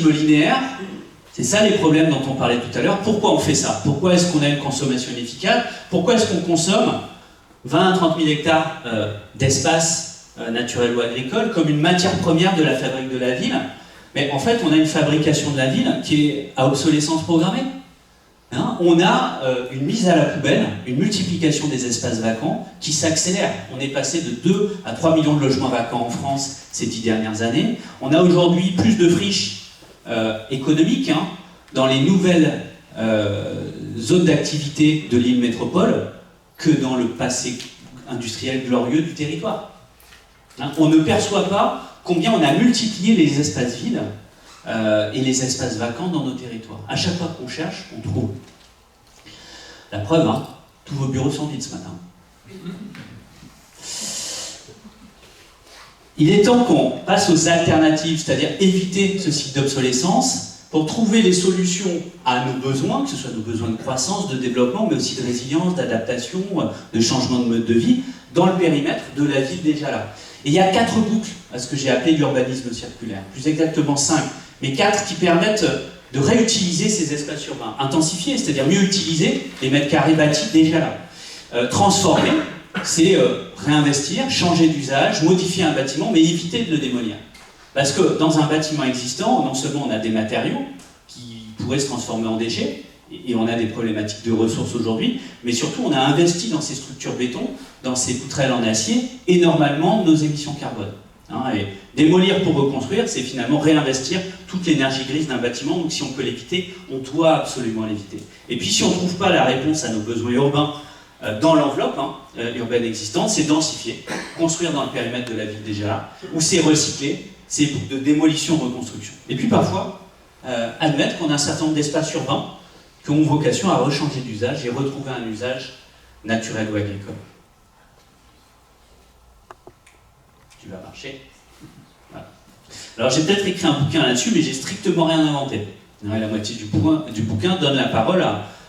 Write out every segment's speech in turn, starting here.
rythme linéaire. C'est ça les problèmes dont on parlait tout à l'heure. Pourquoi on fait ça? Pourquoi est-ce qu'on a une consommation inefficace? Pourquoi est-ce qu'on consomme 20 à 30 000 hectares d'espace naturel ou agricole comme une matière première de la fabrique de la ville? Mais en fait, on a une fabrication de la ville qui est à obsolescence programmée. Hein, on a une mise à la poubelle, une multiplication des espaces vacants qui s'accélère. On est passé de 2 à 3 millions de logements vacants en France ces 10 dernières années. On a aujourd'hui plus de friches économiques dans les nouvelles zones d'activité de l'île métropole que dans le passé industriel glorieux du territoire. Hein, on ne perçoit pas combien on a multiplié les espaces vides et les espaces vacants dans nos territoires. À chaque fois qu'on cherche, on trouve. La preuve, tous vos bureaux sont vides ce matin. Il est temps qu'on passe aux alternatives, c'est-à-dire éviter ce cycle d'obsolescence pour trouver les solutions à nos besoins, que ce soit nos besoins de croissance, de développement, mais aussi de résilience, d'adaptation, de changement de mode de vie, dans le périmètre de la ville déjà là. Et il y a 4 boucles à ce que j'ai appelé l'urbanisme circulaire, plus exactement 5, mais 4 qui permettent de réutiliser ces espaces urbains, intensifier, c'est-à-dire mieux utiliser les mètres carrés bâtis déjà là. Transformer, c'est réinvestir, changer d'usage, modifier un bâtiment, mais éviter de le démolir. Parce que dans un bâtiment existant, non seulement on a des matériaux qui pourraient se transformer en déchets, et on a des problématiques de ressources aujourd'hui, mais surtout on a investi dans ces structures béton, dans ces poutrelles en acier, énormément nos émissions carbone. Et démolir pour reconstruire, c'est finalement réinvestir toute l'énergie grise d'un bâtiment, donc si on peut l'éviter, on doit absolument l'éviter. Et puis si on ne trouve pas la réponse à nos besoins urbains dans l'enveloppe urbaine existante, c'est densifier, construire dans le périmètre de la ville déjà là, ou c'est recycler, c'est de démolition-reconstruction. Et puis parfois, admettre qu'on a un certain nombre d'espaces urbains qui ont vocation à rechanger d'usage et retrouver un usage naturel ou agricole. Tu vas marcher. Voilà. Alors j'ai peut-être écrit un bouquin là-dessus, mais j'ai strictement rien inventé. La moitié du bouquin donne la parole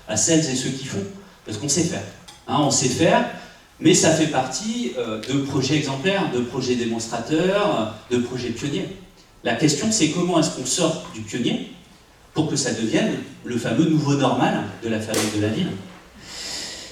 à celles et ceux qui font, parce qu'on sait faire. On sait faire, mais ça fait partie de projets exemplaires, de projets démonstrateurs, de projets pionniers. La question c'est comment est-ce qu'on sort du pionnier pour que ça devienne le fameux nouveau normal de la fabrique de la ville.